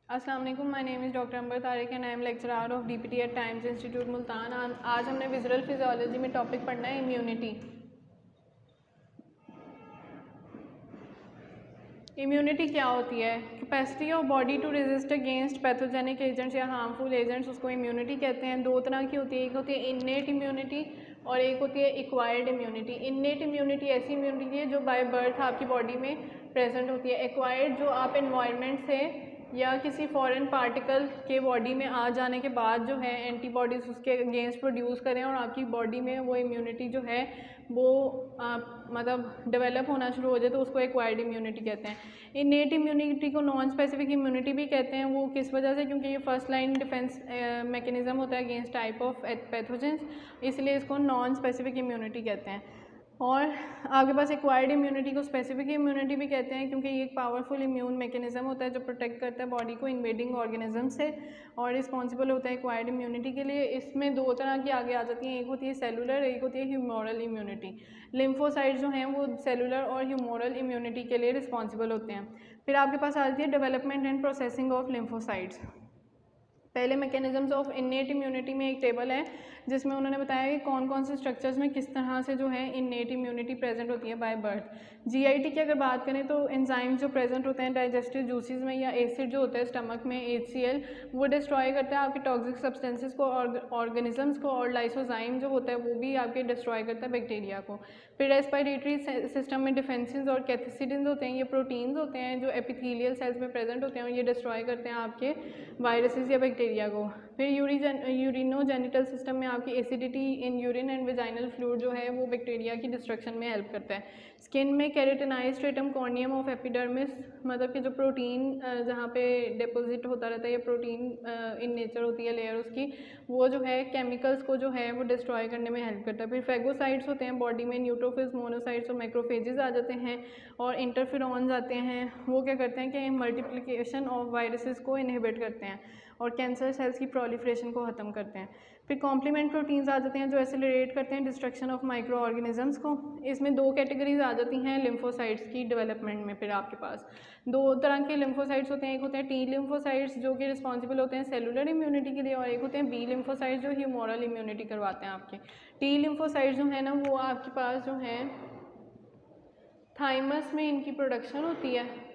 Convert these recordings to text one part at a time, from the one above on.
अस्सलाम वालेकुम, my name is doctor Amber Tariq and I am lecturer of DPT at Times Institute Multan. आज हमने visual physiology में टॉपिक पढ़ना है इम्यूनिटी। इम्यूनिटी क्या होती है? Capacity of body to resist against pathogenic agents या हार्मफुल एजेंट्स, उसको इम्यूनिटी कहते हैं। दो तरह की होती है, एक होती है इन्नेट इम्यूनिटी और एक होती है एक्वायर्ड इम्यूनिटी। इन्नेट इम्यूनिटी ऐसी इम्यूनिटी है जो बाय बर्थ आपकी बॉडी में प्रेजेंट होती है। एक्वायर्ड जो आप एनवायरनमेंट से या किसी फॉरेन पार्टिकल के बॉडी में आ जाने के बाद जो है एंटीबॉडीज़ उसके अगेंस्ट प्रोड्यूस करें और आपकी बॉडी में वो इम्यूनिटी जो है वो मतलब डेवलप होना शुरू हो जाए, तो उसको एक्वायर्ड इम्यूनिटी कहते हैं। इनेट इम्यूनिटी को नॉन स्पेसिफिक इम्यूनिटी भी कहते हैं। वो किस वजह से? क्योंकि ये फर्स्ट लाइन डिफेंस मैकेनिज्म होता है अगेंस्ट टाइप ऑफ पैथोजेंस, इसलिए इसको नॉन स्पेसिफिक इम्यूनिटी कहते हैं। और आपके पास एक्वायर्ड इम्यूनिटी को स्पेसिफिक इम्यूनिटी भी कहते हैं, क्योंकि ये एक पावरफुल इम्यून मैकेनिज्म होता है जो प्रोटेक्ट करता है बॉडी को इन्वेडिंग ऑर्गेनिज्म से और रिस्पॉन्सिबल होता है एक्वायर्ड इम्यूनिटी के लिए। इसमें दो तरह की आगे आ जाती हैं, एक होती है सेलुलर, एक होती है ह्यूमोरल इम्यूनिटी। लिम्फोसाइट जो हैं वो सेलुलर और ह्यूमोरल इम्यूनिटी के लिए रिस्पॉन्सिबल होते हैं। फिर आपके पास आ जाती है development and processing of lymphocytes. पहले मैकेनिज्म्स ऑफ इन्नेट इम्यूनिटी में एक टेबल है जिसमें उन्होंने बताया कि कौन कौन से स्ट्रक्चर्स में किस तरह से जो है इन्नेट इम्यूनिटी प्रेजेंट होती है बाय बर्थ। जीआईटी की अगर बात करें तो एंजाइम्स जो प्रेजेंट होते हैं डाइजेस्टिव जूसेस में, या एसिड जो होता है स्टमक में HCl, वो डिस्ट्रॉय करता है आपके टॉक्सिक सब्सटेंसेस को और ऑर्गेनिजम्स को, और लाइसोजाइम जो होता है वो भी आपके डिस्ट्रॉय करता है बैक्टीरिया को। फिर रेस्पिरेटरी सिस्टम में डिफेंसेस और कैथेसिडिन्स होते हैं, ये प्रोटीन्स होते हैं जो एपिथेलियल सेल्स में प्रेजेंट होते हैं और ये डिस्ट्रॉय करते हैं आपके वायरसेस या बैक्टीरिया को। फिर यूरिनोजेनिटल सिस्टम में आपकी acidity in urine and vaginal fluid जो है वो बैक्टीरिया की डिस्ट्रक्शन में हेल्प करता है। स्किन में keratinised stratum corneum of epidermis, मतलब कि जो प्रोटीन जहाँ पे डिपॉजिट होता रहता है या प्रोटीन इन नेचर होती है लेयर उसकी, वो जो है केमिकल्स को जो है वो डिस्ट्रॉय करने में हेल्प करता है। फिर फेगोसाइट्स होते हैं बॉडी में, न्यूट्रोफिल्स, मोनोसाइट्स और मैक्रोफेजेस आ जाते हैं, और इंटरफेरॉन्स आते हैं। वो क्या करते हैं कि मल्टीप्लिकेशन ऑफ वायरसेस को इनहिबिट करते हैं और कैंसर सेल्स की प्रोलिफरेशन को ख़त्म करते हैं। फिर कॉम्प्लीमेंट प्रोटीन्स आ जाते हैं जो एक्सेलरेट करते हैं डिस्ट्रक्शन ऑफ माइक्रो ऑर्गेनिजम्स को। इसमें दो कैटेगरीज आ जाती हैं लिम्फोसाइट्स की डेवलपमेंट में। फिर आपके पास दो तरह के लिम्फोसाइट्स होते हैं, एक होते हैं टी लिम्फोसाइट्स जो कि रिस्पॉन्सिबल होते हैं सेलुलर इम्यूनिटी के लिए, और एक होते हैं बी लिम्फोसाइट्स जो ह्यूमोरल इम्यूनिटी करवाते हैं आपके। टी लिम्फोसाइट्स जो है ना वो आपके पास जो हैं थाइमस में इनकी प्रोडक्शन होती है।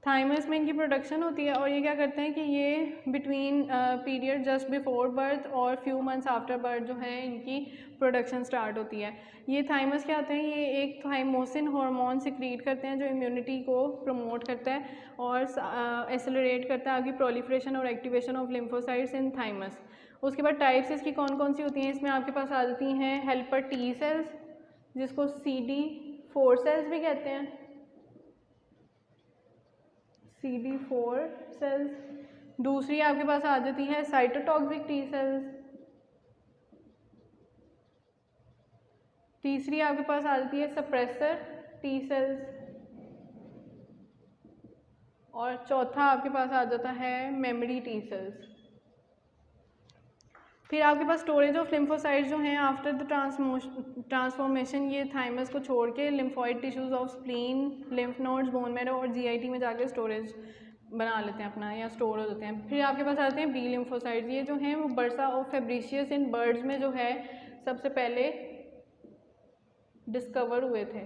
थाइमस में इनकी प्रोडक्शन होती है और ये क्या करते हैं कि ये between period just before birth और फ्यू मंथ्स आफ्टर बर्थ जो है इनकी प्रोडक्शन स्टार्ट होती है। ये थाइमस क्या होते हैं? ये एक थाइमोसिन हार्मोन सिक्रीट करते हैं जो इम्यूनिटी को प्रमोट करता है और एक्सेलरेट करता है आपकी प्रोलिफरेशन और activation of lymphocytes in thymus. उसके बाद टाइप्स इसकी कौन कौन सी होती हैं? इसमें आपके पास आ जाती हैं हेल्पर टी सेल्स जिसको CD4 सेल्स भी कहते हैं, CD4 सेल्स। दूसरी आपके पास आ जाती है साइटोटॉक्सिक टी सेल्स। तीसरी आपके पास आ जाती है सप्रेसर टी सेल्स। और चौथा आपके पास आ जाता है मेमोरी टी सेल्स। फिर आपके पास स्टोरेज ऑफ लिम्फोसाइट्स जो हैं आफ्टर द ट्रांसफॉर्मेशन, ये थाइमस को छोड़ के lymphoid tissues of spleen, lymph nodes, bone marrow और GIT में जाकर स्टोरेज बना लेते हैं अपना या स्टोर हो जाते हैं। फिर आपके पास आते हैं बी लिम्फोसाइट्स। ये जो हैं वो बर्सा ऑफ फेब्रिशियस इन बर्ड्स में जो है सबसे पहले डिस्कवर हुए थे।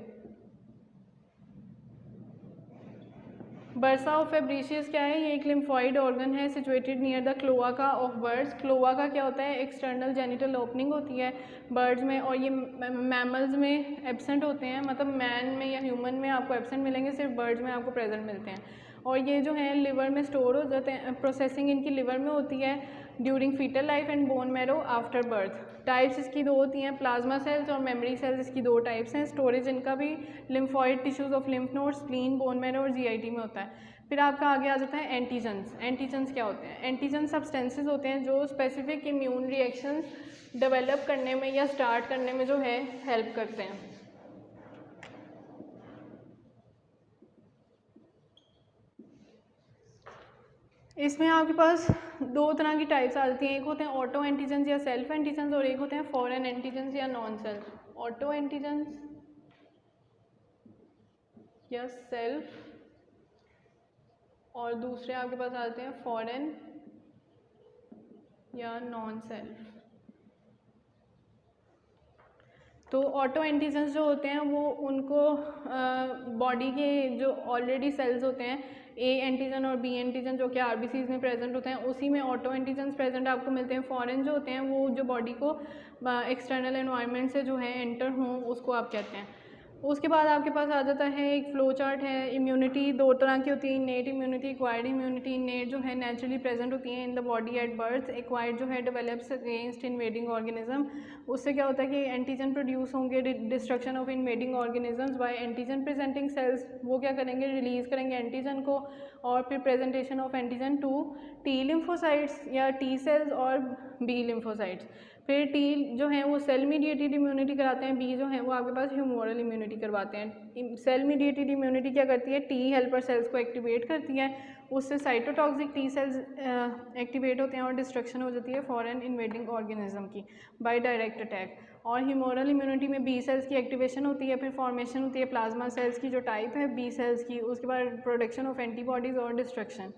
बर्सा ऑफ फेब्रिशियस क्या है? ये एक लिम्फॉइड ऑर्गन है situated near the cloaca of birds. Cloaca क्या होता है? एक्सटर्नल जेनिटल ओपनिंग होती है बर्ड्स में, और ये मैमल्स में एब्सेंट होते हैं, मतलब मैन में या ह्यूमन में आपको एब्सेंट मिलेंगे, सिर्फ बर्ड्स में आपको प्रेजेंट मिलते हैं। और ये जो है लिवर में स्टोर हो जाते हैं, प्रोसेसिंग इनकी लिवर में होती है during foetal life and bone marrow after birth. Types इसकी दो होती हैं, प्लाज्मा सेल्स और मेमोरी सेल्स, इसकी दो टाइप्स हैं। स्टोरेज इनका भी lymphoid tissues of lymph nodes, spleen, bone marrow और GIT में होता है। फिर आपका आगे आ जाता है एंटीजन्स। एंटीजन्स क्या होते हैं? एंटीजन सब्सटेंसेस होते हैं जो स्पेसिफिक इम्यून रिएक्शन डेवलप करने में या स्टार्ट करने में जो है हेल्प करते हैं। इसमें आपके पास दो तरह की टाइप्स आ जाती हैं, एक होते हैं ऑटो एंटीजन्स या सेल्फ एंटीजन्स, और एक होते हैं फॉरेन एंटीजन्स या नॉन सेल्फ। ऑटो एंटीजन्स या सेल्फ, और दूसरे आपके पास आते हैं फॉरेन या नॉन सेल्फ। तो ऑटो एंटीजन्स जो होते हैं वो उनको बॉडी के जो ऑलरेडी सेल्स होते हैं, ए एंटीजन और बी एंटीजन जो कि आरबीसीज में प्रेजेंट होते हैं, उसी में ऑटो एंटीजन्स प्रेजेंट आपको मिलते हैं। फॉरेन जो होते हैं वो जो बॉडी को एक्सटर्नल एनवायरनमेंट से जो है एंटर हों, उसको आप कहते हैं। उसके बाद आपके पास आ जाता है एक फ्लो चार्ट है। इम्यूनिटी दो तरह की होती है, इनेट इम्यूनिटी, एक्वायर्ड इम्यूनिटी। इनेट जो है नेचुरली प्रेजेंट होती है in the body at birth, acquired जो है डेवलप्स अगेंस्ट इन्वेडिंग ऑर्गेनिज्म। उससे क्या होता है कि एंटीजन प्रोड्यूस होंगे, destruction of invading organisms by antigen presenting cells, वो क्या करेंगे, रिलीज करेंगे एंटीजन को, और फिर presentation of antigen to T lymphocytes या टी सेल्स और बी लिम्फोसाइट्स। फिर टी जो है वो सेल मीडिएटेड इम्यूनिटी कराते हैं, बी जो है वो आपके पास ह्यूमोरल इम्यूनिटी करवाते हैं। सेल मीडिएटेड इम्यूनिटी क्या करती है, टी हेल्पर सेल्स को एक्टिवेट करती है, उससे साइटोटॉक्सिक टी सेल्स एक्टिवेट होते हैं और डिस्ट्रक्शन हो जाती है फॉरेन इन्वेडिंग ऑर्गेनिज्म की बाय डायरेक्ट अटैक। और ह्यूमोरल इम्यूनिटी में बी सेल्स की एक्टिवेशन होती है, फिर फॉर्मेशन होती है प्लाज्मा सेल्स की जो टाइप है बी सेल्स की, उसके बाद प्रोडक्शन ऑफ एंटीबॉडीज़ और डिस्ट्रक्शन।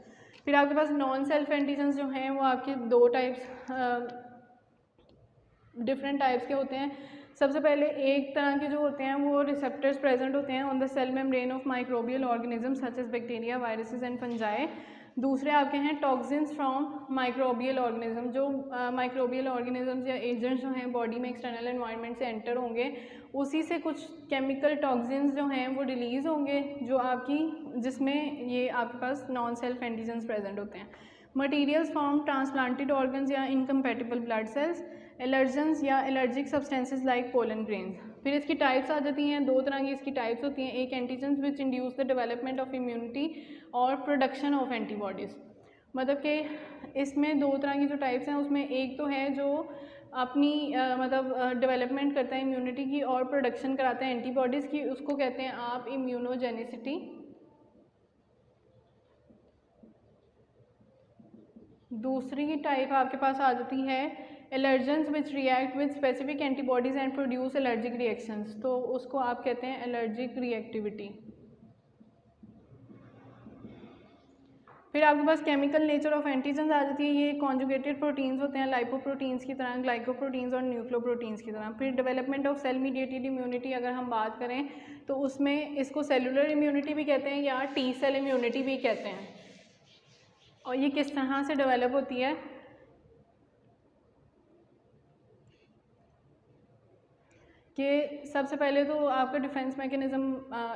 फिर आपके पास नॉन सेल्फ एंटीजन्स जो हैं वो आपके दो टाइप्स डिफरेंट टाइप्स के होते हैं। सबसे पहले एक तरह के जो होते हैं वो रिसेप्टर्स प्रेजेंट होते हैं on the cell membrane of microbial organism such as bacteria, viruses and fungi. दूसरे आपके हैं टॉक्सिन्स फ्रॉम माइक्रोबियल ऑर्गेनिज्म, जो माइक्रोबियल ऑर्गेनिजम्स या एजेंट्स जो हैं बॉडी में एक्सटर्नल एनवायरनमेंट से एंटर होंगे, उसी से कुछ केमिकल टॉक्सिन्स जो हैं वो रिलीज़ होंगे, जो आपकी जिसमें ये आपके पास नॉन सेल्फ एंटीजन्स प्रेजेंट होते हैं। मटीरियल्स फ्रॉम ट्रांसप्लांटेड ऑर्गन्स या इनकम्पैटिबल ब्लड सेल्स, एलर्जेंस या allergic substances like pollen grains. फिर इसकी टाइप्स आ जाती हैं, दो तरह की इसकी टाइप्स होती हैं, एक antigens which induce the development of immunity और प्रोडक्शन ऑफ एंटीबॉडीज़। मतलब कि इसमें दो तरह की जो टाइप्स हैं उसमें एक तो है जो अपनी मतलब डेवलपमेंट करता है इम्यूनिटी की और प्रोडक्शन कराता है एंटीबॉडीज़ की, उसको कहते हैं आप इम्यूनोजेनिसिटी। दूसरी टाइप आपके पास आ जाती है allergens which react with specific antibodies and produce allergic reactions, तो उसको आप कहते हैं एलर्जिक रिएक्टिविटी। फिर आपके पास केमिकल नेचर ऑफ एंटीजन्स आ जाती है, ये कॉन्जुगेटेड प्रोटीन्स होते हैं लाइपोप्रोटीन्स की तरह, ग्लाइकोप्रोटीन्स और न्यूक्लियोप्रोटीन्स की तरह। फिर development of cell mediated immunity अगर हम बात करें तो उसमें इसको सेलुलर इम्यूनिटी भी कहते हैं या टी सेल इम्यूनिटी भी कहते हैं। और ये किस तरह से डेवलप होती है, कि सबसे पहले तो आपका डिफेंस मैकेनिज़्म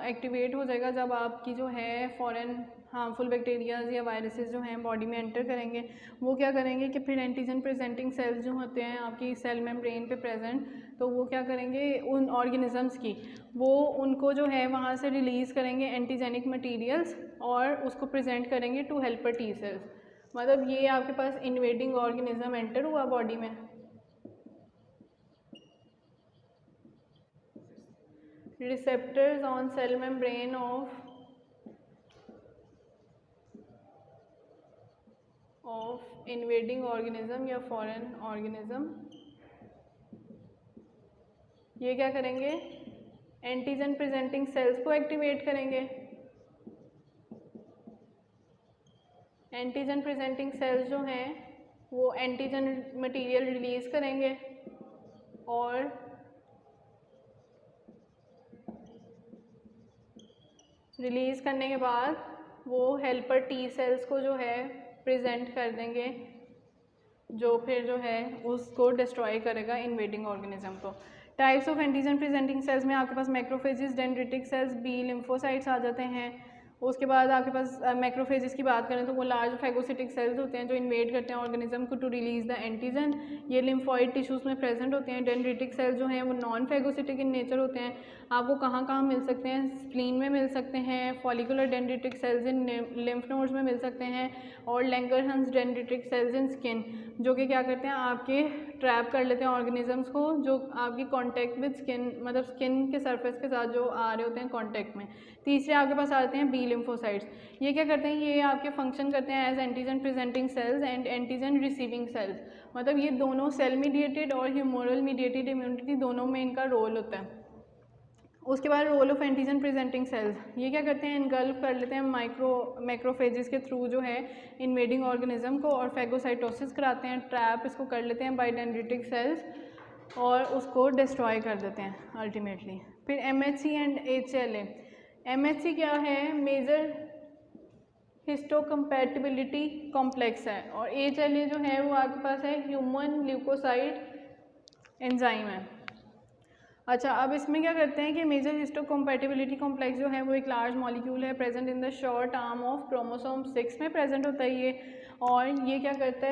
एक्टिवेट हो जाएगा जब आपकी जो है फॉरेन हार्मफुल बैक्टीरियाज या वायरसेस जो हैं बॉडी में एंटर करेंगे। वो क्या करेंगे कि फिर एंटीजन प्रेजेंटिंग सेल्स जो होते हैं आपकी सेल मेम्ब्रेन पे प्रेजेंट, तो वो क्या करेंगे उन ऑर्गेनिजम्स की, वो उनको जो है वहाँ से रिलीज़ करेंगे एंटीजेनिक मटीरियल्स और उसको प्रेजेंट करेंगे टू हेल्पर टी सेल्स। मतलब ये आपके पास इन्वेडिंग ऑर्गेनिज्म एंटर हुआ बॉडी में, receptors on cell membrane of invading organism या foreign organism, ये क्या करेंगे एंटीजन प्रेजेंटिंग सेल्स को एक्टिवेट करेंगे। एंटीजन प्रेजेंटिंग सेल्स जो हैं वो एंटीजन मटेरियल रिलीज़ करेंगे और रिलीज़ करने के बाद वो हेल्पर टी सेल्स को जो है प्रेजेंट कर देंगे, जो फिर जो है उसको डिस्ट्रॉय करेगा इन्वेडिंग ऑर्गेनिज्म को। Types of antigen presenting cells में आपके पास macrophages, dendritic cells, B lymphocytes आ जाते हैं। उसके बाद आपके पास मैक्रोफेजेस की बात करें तो वो लार्ज फैगोसिटिक सेल्स होते हैं जो इन्वेड करते हैं ऑर्गेनिज्म को टू रिलीज़ द एंटीजन, ये लिम्फॉइड टिश्यूज़ में प्रेजेंट होते हैं। डेंड्रिटिक सेल्स जो हैं वो नॉन फैगोसिटिक इन नेचर होते हैं। आपको कहाँ कहाँ मिल सकते हैं, स्प्लीन में मिल सकते हैं, फॉलिकुलर डेंड्रिटिक सेल्स इन लिम्फ नोड्स में मिल सकते हैं, और लैंगरहंस डेंड्रिटिक सेल्स इन स्किन, जो कि क्या करते हैं आपके ट्रैप कर लेते हैं ऑर्गेनिजम्स को जो आपकी कांटेक्ट विद स्किन, मतलब स्किन के सरफेस के साथ जो आ रहे होते हैं कांटेक्ट में। तीसरे आपके पास आते हैं बी लिम्फोसाइट्स, ये क्या करते हैं, ये आपके फंक्शन करते हैं as antigen presenting cells and antigen receiving cells. मतलब ये दोनों सेल मीडिएटेड और ह्यूमोरल मीडिएटेड इम्यूनिटी दोनों में इनका रोल होता है। उसके बाद role of antigen presenting cells, ये क्या करते हैं, इनगल्फ कर लेते हैं मैक्रोफेजेस के थ्रू जो है इन्वेडिंग ऑर्गेनिज्म को, और फैगोसाइटोसिस कराते हैं, ट्रैप इसको कर लेते हैं बाय डेंड्रिटिक सेल्स और उसको डिस्ट्रॉय कर देते हैं अल्टीमेटली। फिर MHC एंड HLA। MHC क्या है, मेजर हिस्टोकम्पैटिबिलिटी कॉम्प्लेक्स है, और HLA जो है वो आपके पास है ह्यूमन ल्यूकोसाइड एंजाइम है। अच्छा, अब इसमें क्या करते हैं कि मेजर हिस्टोकम्पैटिबिलिटी कॉम्प्लेक्स जो है वो एक लार्ज मॉलिक्यूल है present in the short arm of chromosome 6 में प्रेजेंट होता है ये, और ये क्या करता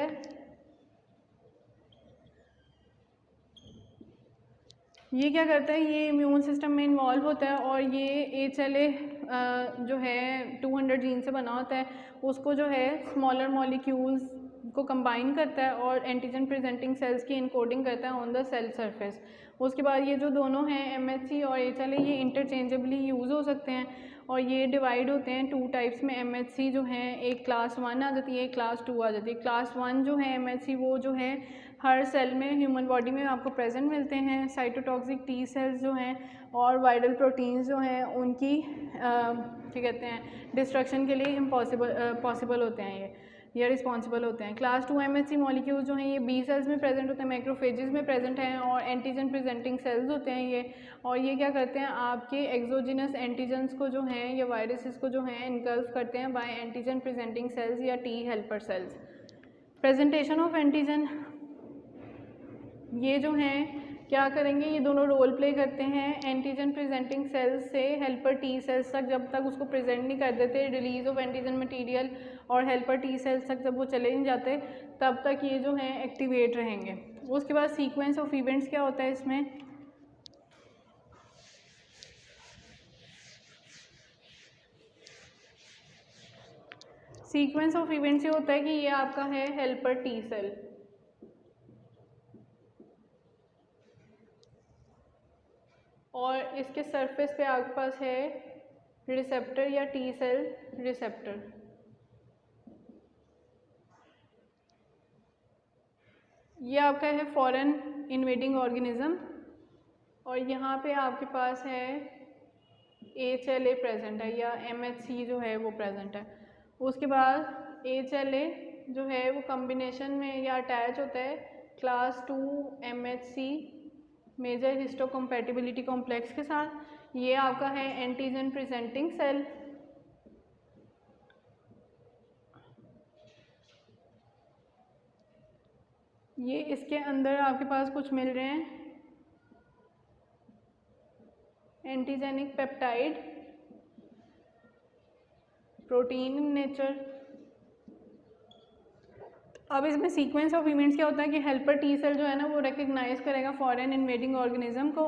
है, ये इम्यून सिस्टम में इन्वॉल्व होता है, और ये HLA जो है 200 जीन से बना होता है, उसको जो है स्मॉलर मॉलिक्यूल्स को कंबाइन करता है और एंटीजन प्रेजेंटिंग सेल्स की इनकोडिंग करता है ऑन द सेल सरफेस। उसके बाद ये जो दोनों हैं MHC और HLA, ये इंटरचेंजेबली यूज़ हो सकते हैं, और ये डिवाइड होते हैं 2 टाइप्स में। MHC जो है एक क्लास 1 आ जाती है, एक क्लास 2 आ जाती है। क्लास 1 जो है MHC वो जो है हर सेल में ह्यूमन बॉडी में आपको प्रेजेंट मिलते हैं। साइटोटॉक्सिक T सेल्स जो हैं और वायरल प्रोटीन्स जो हैं उनकी क्या कहते हैं डिस्ट्रक्शन के लिए पॉसिबल होते हैं, ये रिस्पॉन्सिबल होते हैं। क्लास 2 MHC मॉलिक्यूल जो हैं ये B सेल्स में प्रेजेंट होते हैं, मैक्रोफेजेस में प्रेजेंट हैं, और एंटीजन प्रेजेंटिंग सेल्स होते हैं ये, और ये क्या करते हैं आपके एक्सोजिनस एंटीजन्स को जो हैं या वायरसेस को जो हैं इनगल्फ करते हैं बाय एंटीजन प्रेजेंटिंग सेल्स या T helper cells. Presentation of antigen, ये जो हैं क्या करेंगे, ये दोनों रोल प्ले करते हैं एंटीजन प्रेजेंटिंग सेल्स से हेल्पर T सेल्स तक, जब तक उसको प्रेजेंट नहीं कर देते रिलीज ऑफ एंटीजन मटेरियल, और हेल्पर T सेल्स तक जब वो चले नहीं जाते तब तक ये जो हैं एक्टिवेट रहेंगे। उसके बाद सीक्वेंस ऑफ इवेंट्स क्या होता है इसमें, सीक्वेंस ऑफ इवेंट्स ये होता है कि ये आपका है हेल्पर T सेल, और इसके सरफेस पे आपके पास है रिसेप्टर या T सेल रिसेप्टर। ये आपका है फॉरेन इन्वेडिंग ऑर्गेनिज्म, और यहाँ पे आपके पास है HLA प्रेजेंट है या MHC जो है वो प्रेजेंट है। उसके बाद HLA जो है वो कॉम्बिनेशन में या अटैच होता है class 2 MHC major histocompatibility complex के साथ। ये आपका है एंटीजन प्रेजेंटिंग सेल, ये इसके अंदर आपके पास कुछ मिल रहे हैं antigenic peptide, protein in nature. अब इसमें सीक्वेंस ऑफ इवेंट्स क्या होता है कि हेल्पर T सेल जो है ना वो रिकग्नाइज करेगा फॉरेन इन्वेडिंग ऑर्गेनिज्म को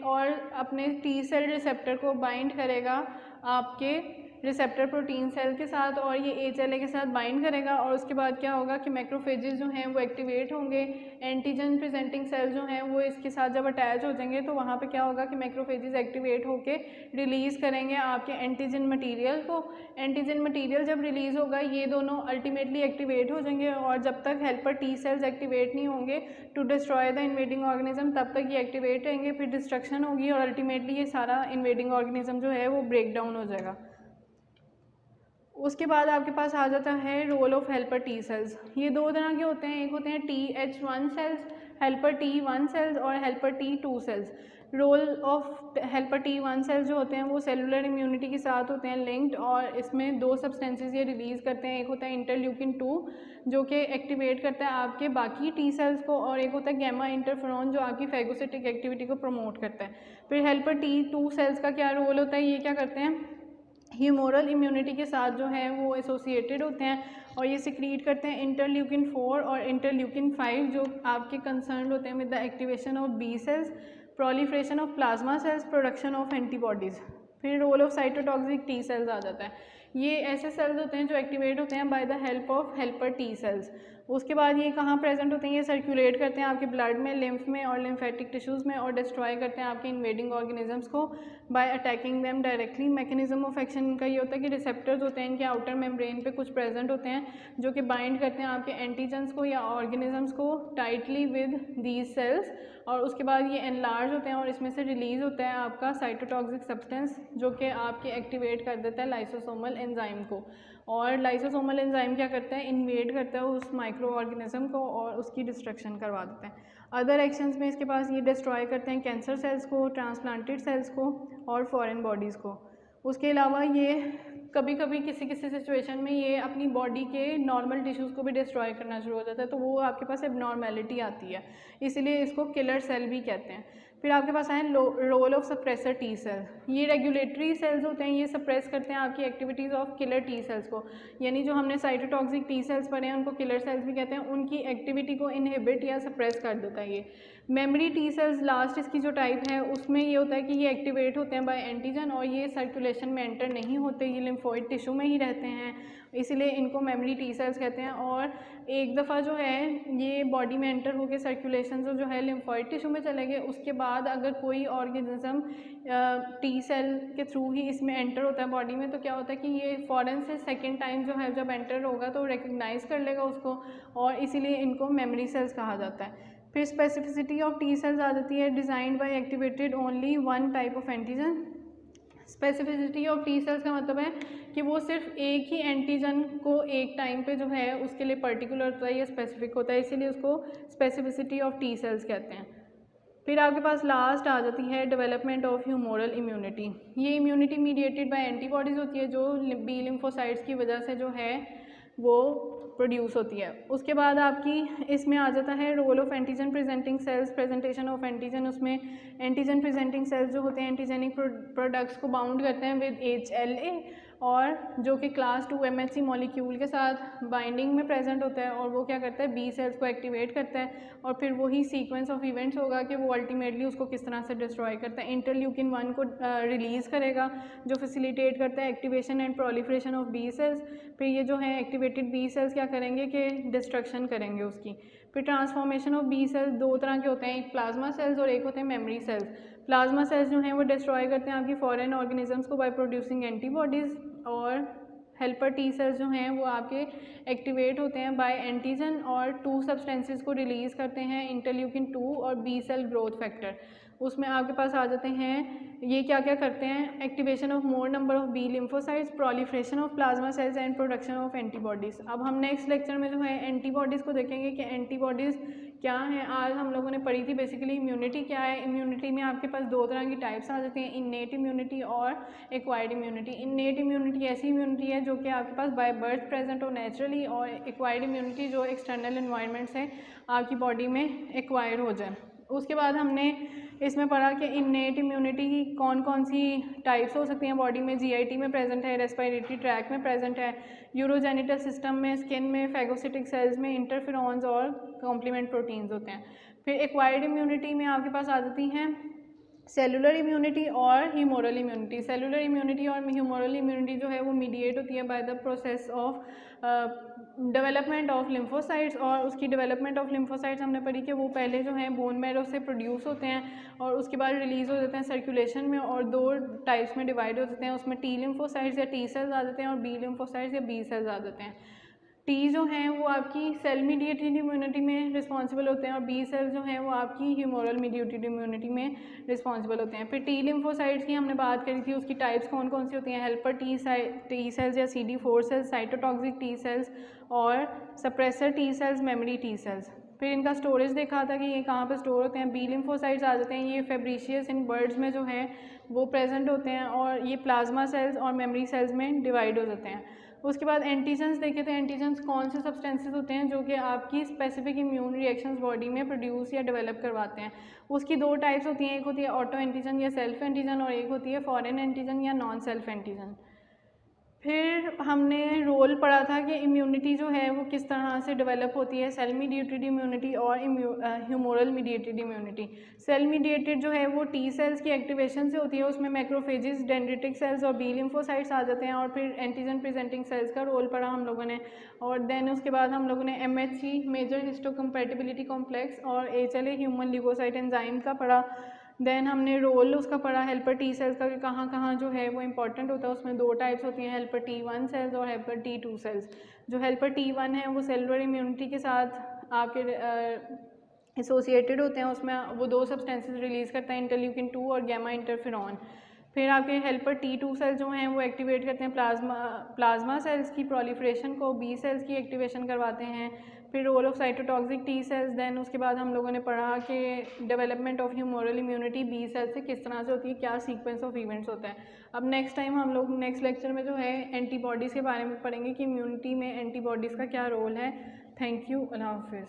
और अपने T सेल रिसेप्टर को बाइंड करेगा आपके रिसेप्टर प्रोटीन सेल के साथ, और ये HLA के साथ बाइंड करेगा, और उसके बाद क्या होगा कि मैक्रोफेजेस जो हैं वो एक्टिवेट होंगे। एंटीजन प्रेजेंटिंग सेल जो हैं वो इसके साथ जब अटैच हो जाएंगे तो वहाँ पे क्या होगा कि मैक्रोफेजेस एक्टिवेट होके रिलीज़ करेंगे आपके एंटीजन मटेरियल को। एंटीजन मटेरियल जब रिलीज़ होगा ये दोनों अल्टीमेटली एक्टिवेट हो जाएंगे, और जब तक हेल्पर T सेल्स एक्टिवेट नहीं होंगे to destroy the invading organism तब तक ये एक्टिवेट रहेंगे, फिर डिस्ट्रक्शन होगी और अल्टीमेटली ये सारा इन्वेडिंग ऑर्गेनिज्म जो है वो ब्रेक डाउन हो जाएगा। उसके बाद आपके पास आ जाता है role of helper T cells. ये दो तरह के होते हैं, एक होते हैं TH1 cells, helper T1 cells, और helper T2 cells. Role of helper T1 cells जो होते हैं वो सेलुलर इम्यूनिटी के साथ होते हैं लिंक्ड, और इसमें दो सब्सटेंसेस ये रिलीज़ करते हैं, एक होता है इंटरल्यूकिन 2 जो कि एक्टिवेट करता है आपके बाकी T सेल्स को, और एक होता है गैमा इंटरफेरोन जो आपकी फैगोसिटिक एक्टिविटी को प्रमोट करता है। फिर हेल्पर T2 सेल्स का क्या रोल होता है, ये क्या करते हैं ह्यूमोरल इम्यूनिटी के साथ जो है वो एसोसिएटेड होते हैं, और ये सिक्रीट करते हैं इंटरल्यूकिन 4 और इंटरल्यूकिन 5 जो आपके कंसर्न होते हैं with the activation of B cells, proliferation of plasma cells, production of antibodies. फिर role of cytotoxic T cells आ जाता है। ये ऐसे सेल्स होते हैं जो एक्टिवेट होते हैं by the help of helper T cells. उसके बाद ये कहाँ प्रेजेंट होते हैं, ये सर्कुलेट करते हैं आपके ब्लड में, लिम्फ में और लिम्फेटिक टिश्यूज़ में, और डिस्ट्रॉय करते हैं आपके इन्वेडिंग ऑर्गेनिजम्स को bye attacking them directly. Mechanism of action इनका ये होता है कि रिसेप्टर्स होते हैं इनके आउटर मेम्ब्रेन पे कुछ प्रेजेंट होते हैं जो कि बाइंड करते हैं आपके एंटीजन्स को या ऑर्गेनिजम्स को टाइटली विद दीज सेल्स, और उसके बाद ये एनलार्ज होते हैं और इसमें से रिलीज़ होता है आपका साइटोटॉक्सिक सब्सटेंस जो कि आपके एक्टिवेट कर देता है लाइसोसोमल एंजाइम को। और लाइसोसोमल एंजाइम क्या करता है, इन्वेड करता है उस माइक्रो ऑर्गेनिज्म को और उसकी डिस्ट्रक्शन करवा देता है। अदर एक्शंस में इसके पास ये डिस्ट्रॉय करते हैं कैंसर सेल्स को, ट्रांसप्लांटेड सेल्स को और फॉरेन बॉडीज़ को। उसके अलावा ये कभी कभी किसी किसी सिचुएशन में ये अपनी बॉडी के नॉर्मल टिश्यूज़ को भी डिस्ट्रॉय करना शुरू हो जाता है, तो वो आपके पास एबनॉर्मेलिटी आती है, इसीलिए इसको किलर सेल भी कहते हैं। फिर आपके पास आए role of suppressor T cell. ये रेगुलेटरी सेल्स होते हैं, ये सप्रेस करते हैं आपकी activities of killer T cells को, यानी जो हमने साइटोटॉक्सिक टी सेल्स पढ़े हैं उनको किलर सेल्स भी कहते हैं, उनकी एक्टिविटी को इनहिबिट या सप्रेस कर देता है ये। मेमोरी टी सेल्स लास्ट इसकी जो टाइप है उसमें ये होता है कि ये एक्टिवेट होते हैं बाय एंटीजन और ये सर्कुलेशन में एंटर नहीं होते, ये लिम्फोइड टिश्यू में ही रहते हैं, इसीलिए इनको मेमोरी टी सेल्स कहते हैं। और एक दफ़ा जो है ये बॉडी में एंटर होकर सर्कुलेशन जो है लिम्फोइड टिश्यू में चले गए, उसके बाद अगर कोई ऑर्गेनिज्म टी सेल के थ्रू ही इसमें एंटर होता है बॉडी में, तो क्या होता है कि ये फ़ौरन से सेकेंड टाइम जो है जब एंटर होगा तो रिकग्नाइज़ कर लेगा उसको, और इसीलिए इनको मेमोरी सेल्स कहा जाता है। फिर स्पेसिफिसिटी ऑफ टी सेल्स आ जाती है, designed by activated only one type of antigen. Specificity of T cells का मतलब है कि वो सिर्फ एक ही एंटीजन को एक टाइम पे जो है उसके लिए पर्टिकुलर होता है या स्पेसिफिक होता है, इसीलिए उसको स्पेसिफिसिटी ऑफ टी सेल्स कहते हैं। फिर आपके पास लास्ट आ जाती है डेवलपमेंट ऑफ ह्यूमोरल इम्यूनिटी। ये इम्यूनिटी मीडिएटेड बाय एंटीबॉडीज़ होती है जो बी लिम्फोसाइट्स की वजह से जो है वो प्रोड्यूस होती है। उसके बाद आपकी इसमें आ जाता है role of antigen presenting cells, presentation of antigen. उसमें एंटीजन प्रेजेंटिंग सेल्स जो होते हैं एंटीजेनिक प्रोडक्ट्स को बाउंड करते हैं विद HLA, और जो कि क्लास 2 MHC मॉलिक्यूल के साथ बाइंडिंग में प्रेजेंट होता है, और वो क्या करता है बी सेल्स को एक्टिवेट करता है, और फिर वही सीक्वेंस ऑफ इवेंट्स होगा कि वो अल्टीमेटली उसको किस तरह से डिस्ट्रॉय करता है। इंटरल्यूकिन 1 को रिलीज़ करेगा जो फैसिलिटेट करता है activation and proliferation of B cells. फिर ये जो है एक्टिवेटेड बी सेल्स क्या करेंगे कि डिस्ट्रक्शन करेंगे उसकी। फिर ट्रांसफॉर्मेशन ऑफ बी सेल्स दो तरह के होते हैं, एक प्लाज्मा सेल्स और एक होते हैं मेमोरी सेल्स। प्लाज्मा सेल्स जो हैं वो डिस्ट्रॉय करते हैं आपकी फॉरेन ऑर्गेनिजम्स को बाय प्रोड्यूसिंग एंटीबॉडीज़, और हेल्पर टी सेल्स जो हैं वो आपके एक्टिवेट होते हैं बाय एंटीजन और 2 सब्सटेंसेस को रिलीज़ करते हैं, इंटरल्यूकिन 2 और बी सेल ग्रोथ फैक्टर। उसमें आपके पास आ जाते हैं ये क्या क्या करते हैं, activation of more number of B lymphocytes, proliferation of plasma cells and production of antibodies. अब हम नेक्स्ट लेक्चर में जो है एंटीबॉडीज़ को देखेंगे कि एंटीबॉडीज़ क्या हैं। आज हम लोगों ने पढ़ी थी बेसिकली इम्यूनिटी क्या है। इम्यूनिटी में आपके पास दो तरह की टाइप्स आ जाती हैं, इन्नेट इम्यूनिटी और एक्वायर्ड इम्यूनिटी। इन्नेट इम्यूनिटी ऐसी इम्यूनिटी है जो कि आपके पास बाय बर्थ प्रेजेंट हो नेचुरली, और एक्वायर्ड इम्यूनिटी जो एक्सटर्नल इन्वायरमेंट से आपकी बॉडी में एक्वायर हो जाए। उसके बाद हमने इसमें पढ़ा कि इन्नेट इम्यूनिटी की कौन कौन सी टाइप्स हो सकती हैं बॉडी में। GIT में प्रेजेंट है, रेस्पिरेटरी ट्रैक में प्रेजेंट है, यूरोजेनिटल सिस्टम में, स्किन में, फैगोसिटिक सेल्स में, इंटरफेरॉन्स और कॉम्प्लीमेंट प्रोटीन्स होते हैं। फिर एक्वायर्ड इम्यूनिटी में आपके पास आ जाती हैं सेलुलर इम्यूनिटी और ह्यूमोरल इम्यूनिटी। सेलुलर इम्यूनिटी और ह्यूमोरल इम्यूनिटी जो है वो मीडिएट होती है by the process of development of lymphocytes. और उसकी डेवलपमेंट ऑफ लिम्फोसाइट्स हमने पढ़ी कि वो पहले जो हैं बोन मैरो से प्रोड्यूस होते हैं और उसके बाद रिलीज़ हो जाते हैं सर्कुलेशन में, और दो टाइप्स में डिवाइड हो जाते हैं। उसमें टी लिम्फोसाइट्स या टी सेल्स आ जाते हैं और बी लिम्फोसाइट्स या बी सेल्स आ जाते हैं। टी जो हैं वो आपकी सेल मीडिएटेड इम्यूनिटी में रिस्पॉन्सिबल होते हैं और बी सेल्स जो हैं वो आपकी ह्यूमोरल मीडिएटेड इम्यूनिटी में रिस्पॉन्सिबल होते हैं। फिर टी लिम्फोसाइट्स की हमने बात करी थी, उसकी टाइप्स कौन कौन सी होती हैं, हेल्पर टी सेल्स या CD4 cells, cytotoxic T cells और suppressor T cells, memory T cells. फिर इनका स्टोरेज देखा था कि ये कहाँ पर स्टोर होते हैं। बी लिम्फोसाइट्स आ जाते हैं, ये फेब्रिशियस इन बर्ड्स में जो है वो प्रेजेंट होते हैं और ये प्लाज्मा सेल्स और मेमोरी सेल्स में डिवाइड हो जाते हैं। उसके बाद एंटीजन्स देखे थे, एंटीजन्स कौन से सब्सटेंसेस होते हैं जो कि आपकी स्पेसिफिक इम्यून रिएक्शंस बॉडी में प्रोड्यूस या डेवलप करवाते हैं। उसकी दो टाइप्स होती हैं, एक होती है ऑटो एंटीजन या सेल्फ एंटीजन और एक होती है फॉरेन एंटीजन या नॉन सेल्फ एंटीजन। फिर हमने रोल पढ़ा था कि इम्यूनिटी जो है वो किस तरह से डेवलप होती है, सेल मीडिएटेड इम्यूनिटी और humoral mediated immunity. Cell mediated जो है वो टी सेल्स की एक्टिवेशन से होती है, उसमें मैक्रोफेजेस, डेंड्रिटिक सेल्स और बी लिम्फोसाइट्स आ जाते हैं। और फिर एंटीजन प्रेजेंटिंग सेल्स का रोल पढ़ा हम लोगों ने। और देन उसके बाद हम लोगों ने MHC मेजर हिस्टोकम्पैटिबिलिटी कॉम्प्लेक्स और HLA ह्यूमन ल्यूकोसाइट एंजाइम का पढ़ा। देन हमने रोल उसका पढ़ा हेल्पर टी सेल्स का कि कहाँ कहाँ जो है वो इंपॉर्टेंट होता है। उसमें दो टाइप्स होती हैं, हेल्पर T1 सेल्स और हेल्पर T2 सेल्स। जो हेल्पर T1 है वो सेलुलर इम्यूनिटी के साथ आपके एसोसिएटेड होते हैं, उसमें वो दो सब्सटेंसेस रिलीज़ करते हैं, इंटरल्यूकिन 2 और गैमा इंटरफेरॉन। फिर आपके हेल्पर T2 सेल्स जो हैं वो एक्टिवेट करते हैं प्लाज्मा सेल्स की प्रोलिफरेशन को, बी सेल्स की एक्टिवेशन करवाते हैं। फिर role of cytotoxic T cells. Then उसके बाद हम लोगों ने पढ़ा कि development of humoral immunity B cells से किस तरह से होती है, क्या सीक्वेंस ऑफ इवेंट्स होता है। अब नेक्स्ट टाइम हम लोग नेक्स्ट लेक्चर में जो है एंटीबॉडीज़ के बारे में पढ़ेंगे कि इम्यूनिटी में एंटीबॉडीज़ का क्या रोल है। थैंक यू, अल्लाह हाफिज़।